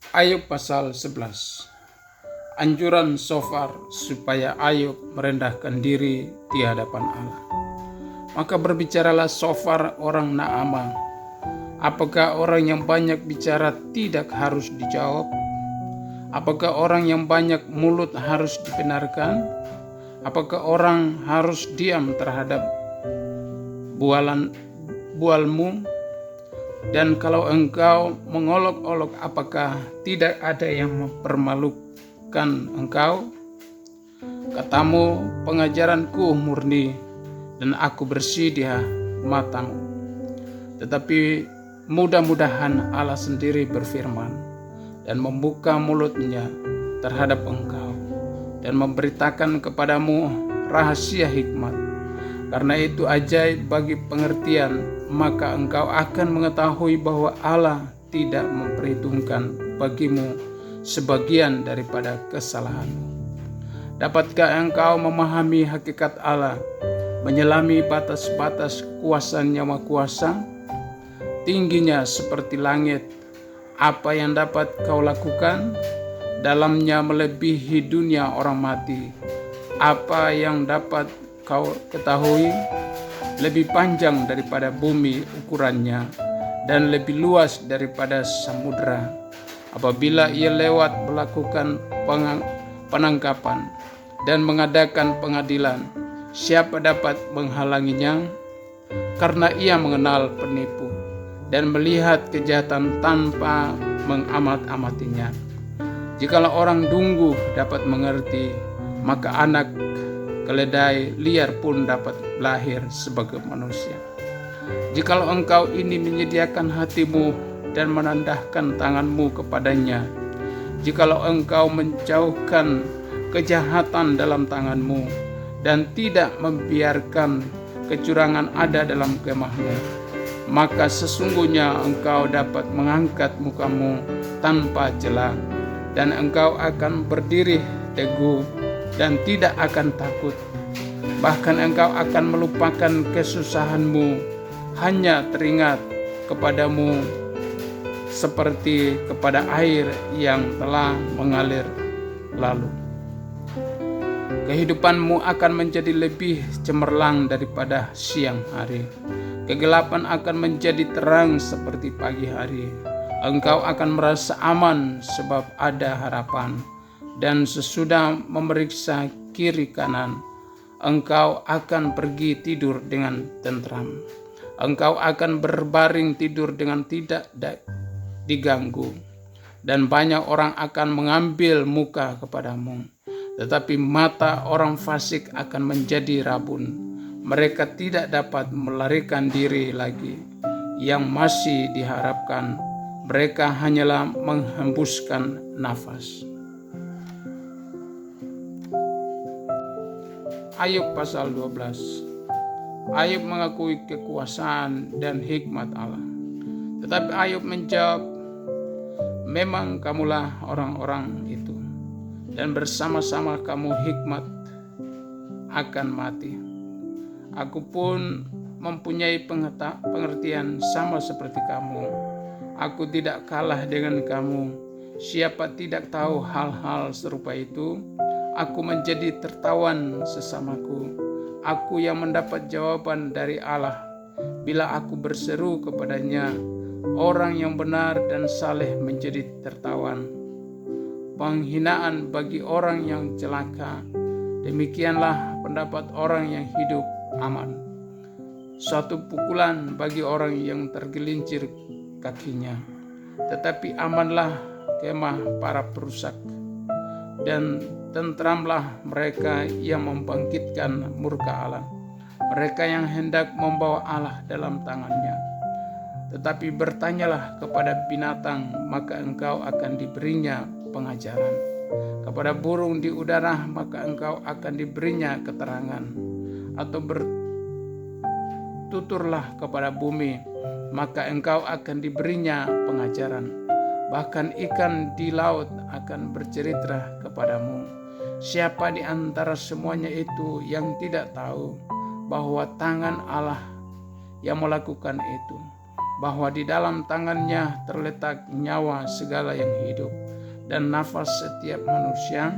Ayub pasal 11. Anjuran Sofar supaya Ayub merendahkan diri di hadapan Allah. Maka berbicaralah Sofar orang Naamah. Apakah orang yang banyak bicara tidak harus dijawab? Apakah orang yang banyak mulut harus dibenarkan? Apakah orang harus diam terhadap bualmu? Dan kalau engkau mengolok-olok, apakah tidak ada yang mempermalukan engkau? Katamu, pengajaranku murni dan aku bersih di matamu. Tetapi mudah-mudahan Allah sendiri berfirman dan membuka mulutnya terhadap engkau dan memberitakan kepadamu rahasia hikmat. Karena itu ajaib bagi pengertian, maka engkau akan mengetahui bahwa Allah tidak memperhitungkan bagimu sebagian daripada kesalahanmu. Dapatkah engkau memahami hakikat Allah, menyelami batas-batas kekuasaan Yang Maha Kuasa? Tingginya seperti langit, apa yang dapat kau lakukan? Dalamnya melebihi dunia orang mati, apa yang dapat kau ketahui? Lebih panjang daripada bumi ukurannya dan lebih luas daripada samudra. Apabila ia lewat melakukan penangkapan dan mengadakan pengadilan, siapa dapat menghalanginya? Karena ia mengenal penipu dan melihat kejahatan tanpa mengamat-amatinya. Jikalau orang dunggu dapat mengerti, maka anak keledai liar pun dapat lahir sebagai manusia. Jikalau engkau ini menyediakan hatimu dan menandahkan tanganmu kepadanya, jikalau engkau menjauhkan kejahatan dalam tanganmu dan tidak membiarkan kecurangan ada dalam kemahmu, maka sesungguhnya engkau dapat mengangkat mukamu tanpa celah, dan engkau akan berdiri teguh dan tidak akan takut. Bahkan engkau akan melupakan kesusahanmu, hanya teringat kepadamu seperti kepada air yang telah mengalir lalu. Kehidupanmu akan menjadi lebih cemerlang daripada siang hari. Kegelapan akan menjadi terang seperti pagi hari. Engkau akan merasa aman sebab ada harapan. Dan sesudah memeriksa kiri kanan, engkau akan pergi tidur dengan tentram. Engkau akan berbaring tidur dengan tidak diganggu. Dan banyak orang akan mengambil muka kepadamu. Tetapi mata orang fasik akan menjadi rabun. Mereka tidak dapat melarikan diri lagi. Yang masih diharapkan, mereka hanyalah menghembuskan nafas. Ayub pasal 12. Ayub mengakui kekuasaan dan hikmat Allah. Tetapi Ayub menjawab, memang kamulah orang-orang itu, dan bersama-sama kamu hikmat akan mati. Aku pun mempunyai pengertian sama seperti kamu. Aku tidak kalah dengan kamu. Siapa tidak tahu hal-hal serupa itu? Aku menjadi tertawan sesamaku. Aku yang mendapat jawaban dari Allah. Bila aku berseru kepadanya, orang yang benar dan saleh menjadi tertawan. Penghinaan bagi orang yang celaka. Demikianlah pendapat orang yang hidup aman. Suatu pukulan bagi orang yang tergelincir kakinya. Tetapi amanlah kemah para perusak. Dan tentramlah mereka yang membangkitkan murka Allah, mereka yang hendak membawa Allah dalam tangannya. Tetapi bertanyalah kepada binatang, maka engkau akan diberinya pengajaran. Kepada burung di udara, maka engkau akan diberinya keterangan. Atau bertuturlah kepada bumi, maka engkau akan diberinya pengajaran. Bahkan ikan di laut akan bercerita kepadamu. Siapa di antara semuanya itu yang tidak tahu bahwa tangan Allah yang melakukan itu? bahwa di dalam tangannya terletak nyawa segala yang hidup dan nafas setiap manusia?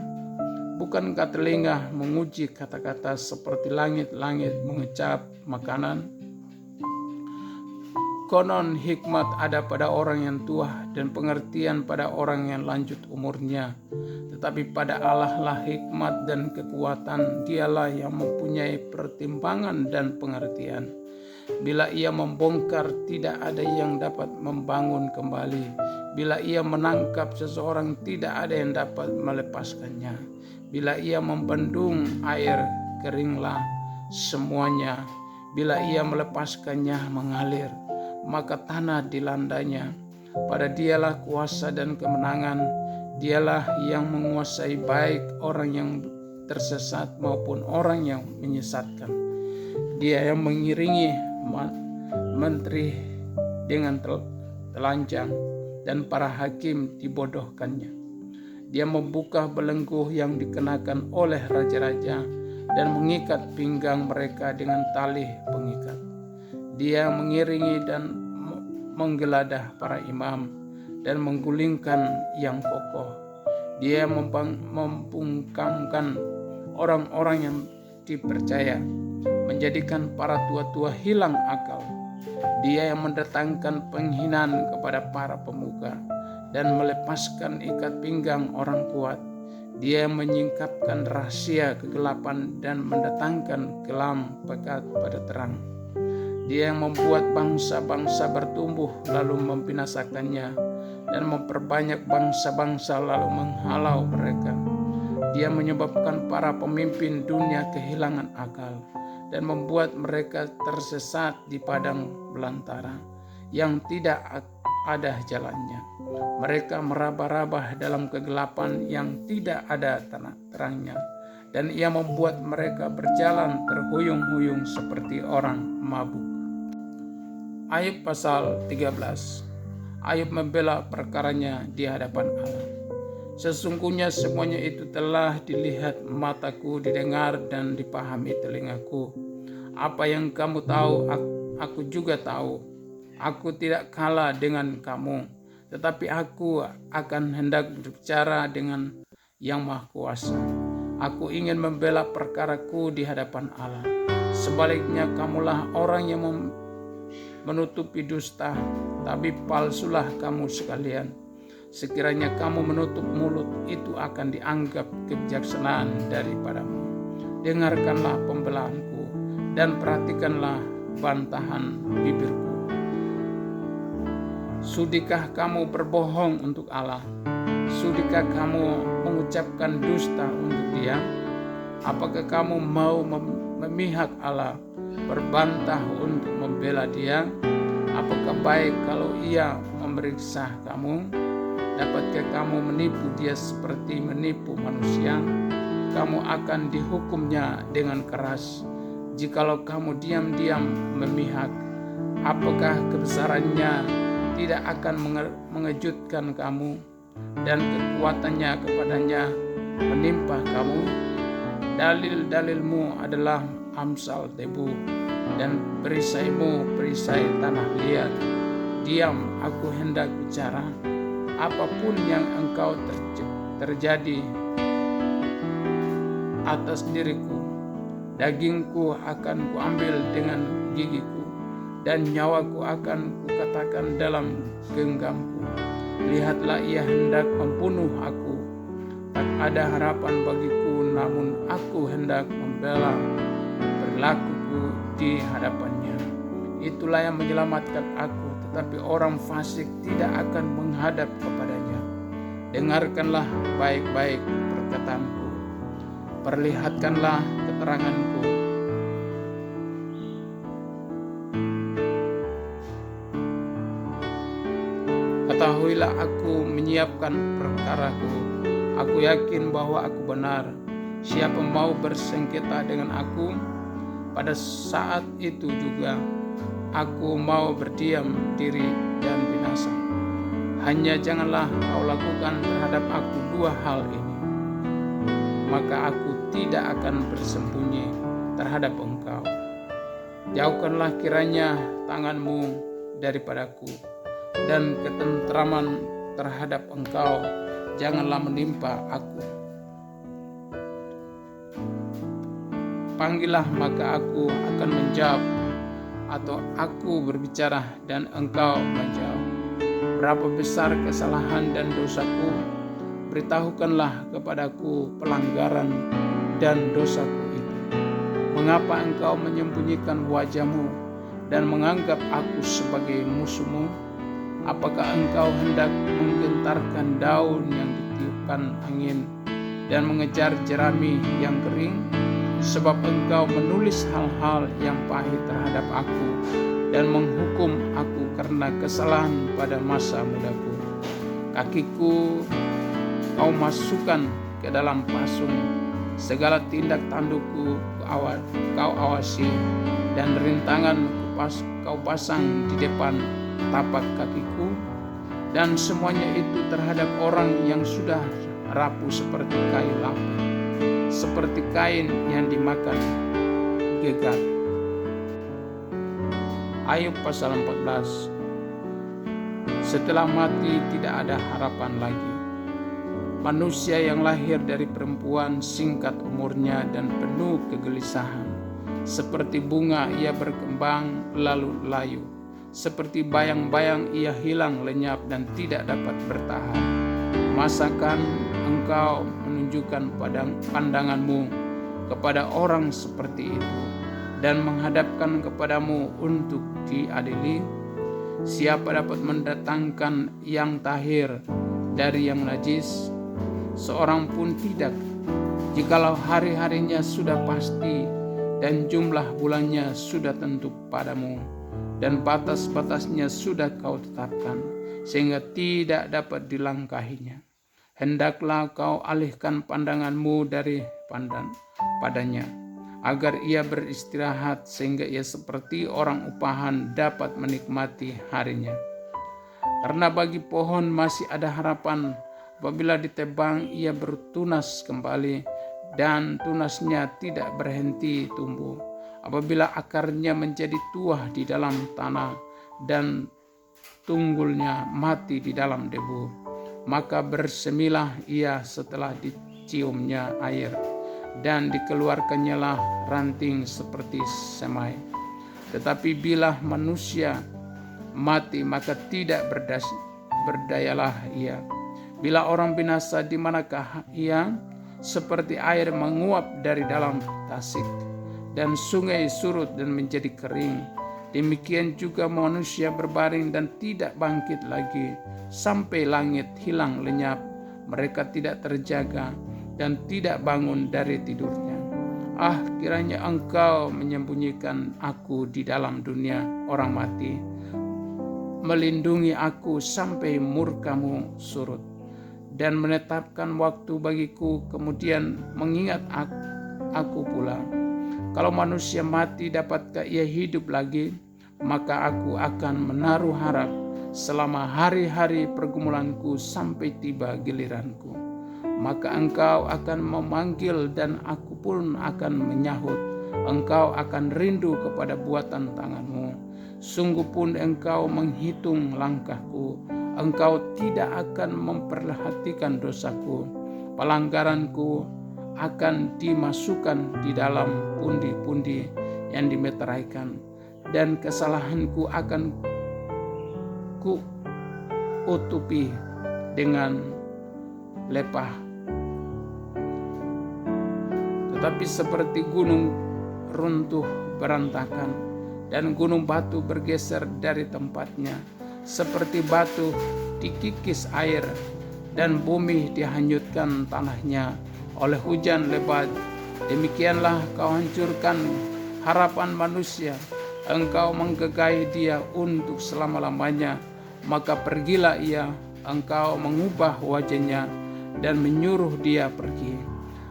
Bukankah telinga menguji kata-kata seperti langit-langit mengecap makanan? Konon hikmat ada pada orang yang tua dan pengertian pada orang yang lanjut umurnya. Tetapi pada Allah lah hikmat dan kekuatan, dialah yang mempunyai pertimbangan dan pengertian. Bila ia membongkar, tidak ada yang dapat membangun kembali. Bila ia menangkap seseorang, tidak ada yang dapat melepaskannya. Bila ia membendung air, keringlah semuanya. Bila ia melepaskannya, mengalir, maka tanah dilandanya. Pada dialah kuasa dan kemenangan. Dialah yang menguasai baik orang yang tersesat maupun orang yang menyesatkan. Dia yang mengiringi menteri dengan telanjang dan para hakim dibodohkannya. Dia membuka belenggu yang dikenakan oleh raja-raja dan mengikat pinggang mereka dengan tali pengikat. Dia mengiringi dan menggeladah para imam dan menggulingkan yang kokoh. Dia membungkamkan orang-orang yang dipercaya, menjadikan para tua-tua hilang akal. Dia yang mendatangkan penghinaan kepada para pemuka dan melepaskan ikat pinggang orang kuat. Dia yang menyingkapkan rahasia kegelapan dan mendatangkan kelam pekat pada terang. Dia yang membuat bangsa-bangsa bertumbuh lalu membinasakannya dan memperbanyak bangsa-bangsa lalu menghalau mereka. Dia menyebabkan para pemimpin dunia kehilangan akal dan membuat mereka tersesat di padang belantara yang tidak ada jalannya. Mereka meraba-raba dalam kegelapan yang tidak ada terangnya, dan ia membuat mereka berjalan terhuyung-huyung seperti orang mabuk. Ayub pasal 13. Ayub membela perkaranya di hadapan Allah. Sesungguhnya semuanya itu telah dilihat mataku, didengar dan dipahami telingaku. Apa yang kamu tahu, aku juga tahu. Aku tidak kalah dengan kamu, tetapi aku akan hendak berbicara dengan Yang Maha Kuasa. Aku ingin membela perkaraku di hadapan Allah. Sebaliknya kamulah orang yang menutupi dusta, tapi palsulah kamu sekalian. Sekiranya kamu menutup mulut, itu akan dianggap kebijaksanaan daripadamu. Dengarkanlah pembelaanku dan perhatikanlah bantahan bibirku. Sudikah kamu berbohong untuk Allah? Sudikah kamu mengucapkan dusta untuk Dia? Apakah kamu mau memihak Allah, berbantah untuk membela Dia? Apakah baik kalau Ia memeriksa kamu? Dapatkah kamu menipu Dia seperti menipu manusia? Kamu akan dihukumnya dengan keras. Jikalau kamu diam-diam memihak, apakah kebesarannya tidak akan mengejutkan kamu dan kekuatannya kepadanya menimpa kamu? Dalil-dalilmu adalah amsal debu dan perisaimu perisai tanah liat. Diam, aku hendak bicara. Apapun yang engkau terjadi atas diriku, dagingku akan kuambil dengan gigiku, dan nyawaku akan kukatakan dalam genggamku. Lihatlah, ia hendak membunuh aku. Tak ada harapan bagiku, namun aku hendak membela perilakuku di hadapannya. Itulah yang menyelamatkan aku, tetapi orang fasik tidak akan menghadap kepadanya. Dengarkanlah baik-baik perkataanku, perlihatkanlah keteranganku. Ketahuilah, aku menyiapkan perkaraku. Aku yakin bahwa aku benar. Siapa mau bersengketa dengan aku? Pada saat itu juga aku mau berdiam diri dan binasa. Hanya janganlah kau lakukan terhadap aku dua hal ini, maka aku tidak akan bersembunyi terhadap engkau. Jauhkanlah kiranya tanganmu daripadaku, dan ketentraman terhadap Engkau janganlah menimpa aku. Panggillah maka aku akan menjawab, atau aku berbicara dan Engkau menjawab. Berapa besar kesalahan dan dosaku, beritahukanlah kepadaku pelanggaran dan dosaku itu. Mengapa Engkau menyembunyikan wajah-Mu dan menganggap aku sebagai musuh-Mu? Apakah Engkau hendak menggentarkan daun yang ditiupkan angin dan mengejar jerami yang kering? Sebab Engkau menulis hal-hal yang pahit terhadap aku dan menghukum aku karena kesalahan pada masa mudaku. Kakiku Kau masukkan ke dalam pasung, segala tindak tandukku Kau awasi, dan rintangan Kau pasang di depan tapak kakiku, dan semuanya itu terhadap orang yang sudah rapuh seperti kain lapuk, seperti kain yang dimakan gegar. Ayub pasal 14. Setelah mati tidak ada harapan lagi. Manusia yang lahir dari perempuan singkat umurnya dan penuh kegelisahan. Seperti bunga ia berkembang lalu layu. Seperti bayang-bayang ia hilang lenyap dan tidak dapat bertahan. Masakan Engkau menunjukkan pandangan-Mu kepada orang seperti itu dan menghadapkan kepadamu untuk diadili? Siapa dapat mendatangkan yang tahir dari yang najis? Seorang pun tidak, jikalau hari-harinya sudah pasti dan jumlah bulannya sudah tentu padamu, dan batas-batasnya sudah Kau tetapkan, sehingga tidak dapat dilangkahinya. Hendaklah Kau alihkan pandangan-Mu dari padanya, agar ia beristirahat, sehingga ia seperti orang upahan dapat menikmati harinya. Karena bagi pohon masih ada harapan, apabila ditebang ia bertunas kembali, dan tunasnya tidak berhenti tumbuh. Apabila akarnya menjadi tuah di dalam tanah dan tunggulnya mati di dalam debu, maka bersemilah ia setelah diciumnya air, dan dikeluarkannyalah ranting seperti semai. Tetapi bila manusia mati, maka tidak berdayalah ia. Bila orang binasa, di manakah ia? Seperti air menguap dari dalam tasik, dan sungai surut dan menjadi kering. Demikian juga manusia berbaring dan tidak bangkit lagi, sampai langit hilang lenyap. Mereka tidak terjaga dan tidak bangun dari tidurnya. Ah, kiranya Engkau menyembunyikan aku di dalam dunia orang mati, melindungi aku sampai murka-Mu surut, dan menetapkan waktu bagiku, kemudian mengingat aku pula. Kalau manusia mati, dapatkah ia hidup lagi? Maka aku akan menaruh harap selama hari-hari pergumulanku sampai tiba giliranku. Maka Engkau akan memanggil dan aku pun akan menyahut. Engkau akan rindu kepada buatan tangan-Mu. Sungguh pun Engkau menghitung langkahku. Engkau tidak akan memperhatikan dosaku. Pelanggaranku akan dimasukkan di dalam pundi-pundi yang dimeteraikan, dan kesalahanku akan kuutupi dengan lepah. Tetapi seperti gunung runtuh berantakan, dan gunung batu bergeser dari tempatnya, seperti batu dikikis air, dan bumi dihanyutkan tanahnya oleh hujan lebat. Demikianlah Kau hancurkan harapan manusia. Engkau menggegai dia untuk selama-lamanya. Maka pergilah ia, Engkau mengubah wajahnya dan menyuruh dia pergi.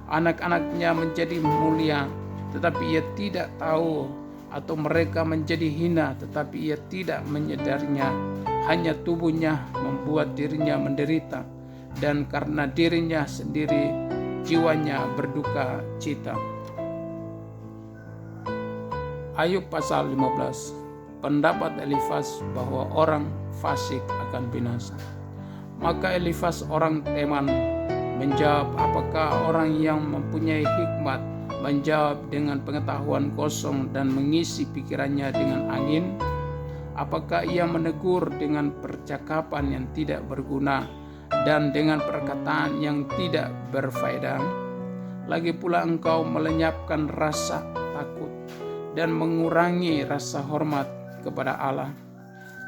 Anak-anaknya menjadi mulia, tetapi ia tidak tahu, atau mereka menjadi hina, tetapi ia tidak menyadarinya. Hanya tubuhnya membuat dirinya menderita, dan karena dirinya sendiri jiwanya berduka cita. Ayub pasal 15. pendapat Elifas bahwa orang fasik akan binasa. Maka Elifas orang Teman menjawab, apakah orang yang mempunyai hikmat menjawab dengan pengetahuan kosong dan mengisi pikirannya dengan angin? Apakah ia menegur dengan percakapan yang tidak berguna dan dengan perkataan yang tidak berfaedah? Lagi pula engkau melenyapkan rasa takut dan mengurangi rasa hormat kepada Allah.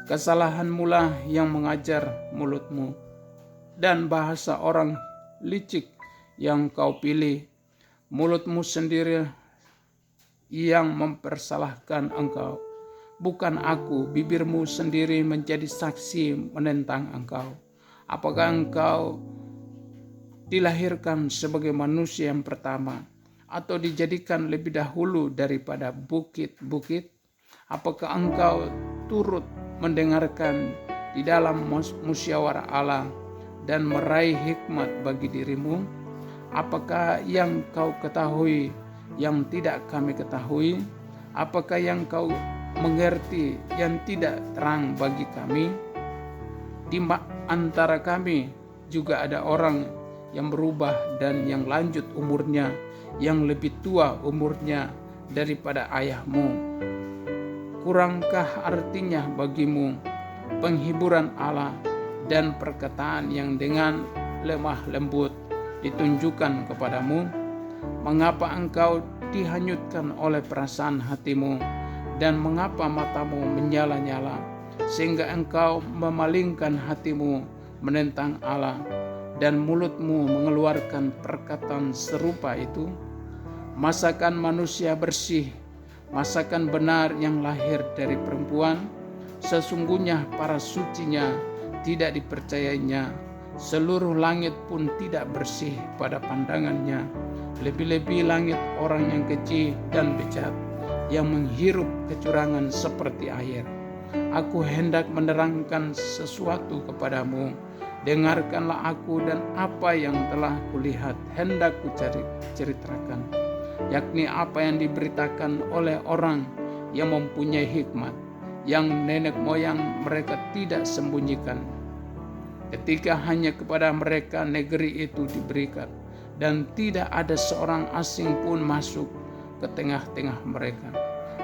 Kesalahanmulah yang mengajar mulutmu, dan bahasa orang licik yang kau pilih. Mulutmu sendiri yang mempersalahkan engkau, bukan aku. Bibirmu sendiri menjadi saksi menentang engkau. Apakah engkau dilahirkan sebagai manusia yang pertama, atau dijadikan lebih dahulu daripada bukit-bukit? Apakah engkau turut mendengarkan di dalam musyawarah Allah dan meraih hikmat bagi dirimu? Apakah yang kau ketahui yang tidak kami ketahui? Apakah yang kau mengerti yang tidak terang bagi kami? Di antara kami juga ada orang yang berubah dan yang lanjut umurnya, yang lebih tua umurnya daripada ayahmu. Kurangkah artinya bagimu penghiburan Allah dan perkataan yang dengan lemah lembut ditunjukkan kepadamu? Mengapa engkau dihanyutkan oleh perasaan hatimu, dan mengapa matamu menyala-nyala, sehingga engkau memalingkan hatimu menentang Allah, dan mulutmu mengeluarkan perkataan serupa itu? Masakan manusia bersih, masakan benar yang lahir dari perempuan? Sesungguhnya para sucinya tidak dipercayainya, seluruh langit pun tidak bersih pada pandangannya. Lebih-lebih langit orang yang keji dan bejat, yang menghirup kecurangan seperti air. Aku hendak menerangkan sesuatu kepadamu, dengarkanlah aku, dan apa yang telah kulihat hendak kuceritakan, yakni apa yang diberitakan oleh orang yang mempunyai hikmat, yang nenek moyang mereka tidak sembunyikan, ketika hanya kepada mereka negeri itu diberikan, dan tidak ada seorang asing pun masuk ke tengah-tengah mereka.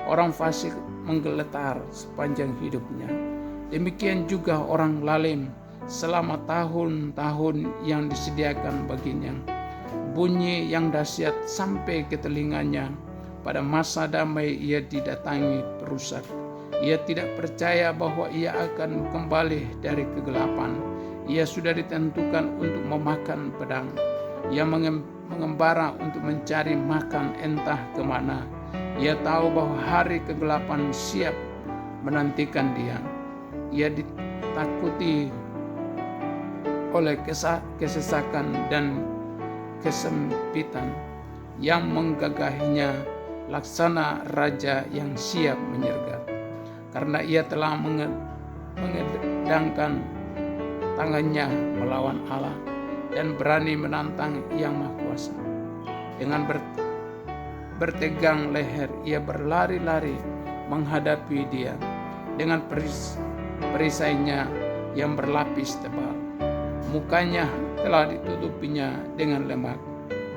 Orang fasik menggeletar sepanjang hidupnya, demikian juga orang lalim selama tahun-tahun yang disediakan baginya. Bunyi yang dahsyat sampai ke telinganya. Pada masa damai ia didatangi perusak. Ia tidak percaya bahwa ia akan kembali dari kegelapan. Ia sudah ditentukan untuk memakan pedang. Ia mengembara untuk mencari makan entah kemana. Ia tahu bahwa hari kegelapan siap menantikan dia. Ia ditakuti oleh kesesakan dan kesempitan yang menggagahinya, laksana raja yang siap menyergap. Karena ia telah mengedangkan tangannya melawan Allah dan berani menantang Yang Maha Kuasa. Dengan bertegang leher ia berlari-lari menghadapi dia dengan perisainya yang berlapis tebal. Mukanya telah ditutupinya dengan lemak,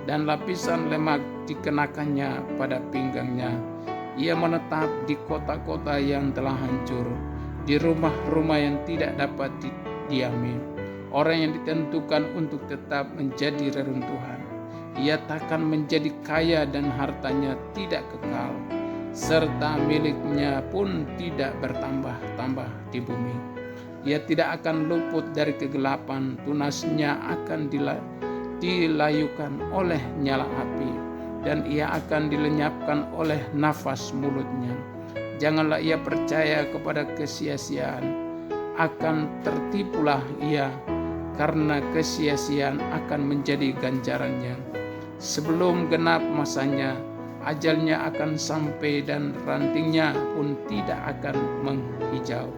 dan lapisan lemak dikenakannya pada pinggangnya. Ia menetap di kota-kota yang telah hancur, di rumah-rumah yang tidak dapat didiami, orang yang ditentukan untuk tetap menjadi reruntuhan. Ia takkan menjadi kaya dan hartanya tidak kekal, serta miliknya pun tidak bertambah-tambah di bumi. Ia tidak akan luput dari kegelapan, tunasnya akan dilayukan oleh nyala api, dan ia akan dilenyapkan oleh nafas mulutnya. Janganlah ia percaya kepada kesia-siaan, akan tertipulah ia, karena kesia-siaan akan menjadi ganjarannya. Sebelum genap masanya, ajalnya akan sampai dan rantingnya pun tidak akan menghijau.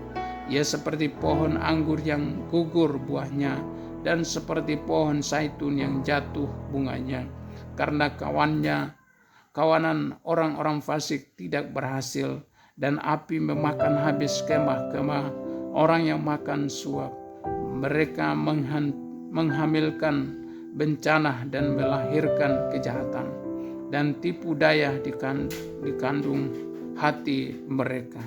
Ia seperti pohon anggur yang gugur buahnya, dan seperti pohon zaitun yang jatuh bunganya. Karena kawanan orang-orang fasik tidak berhasil, dan api memakan habis kemah-kemah orang yang makan suap. Mereka menghamilkan bencana dan melahirkan kejahatan, dan tipu daya dikandung hati mereka.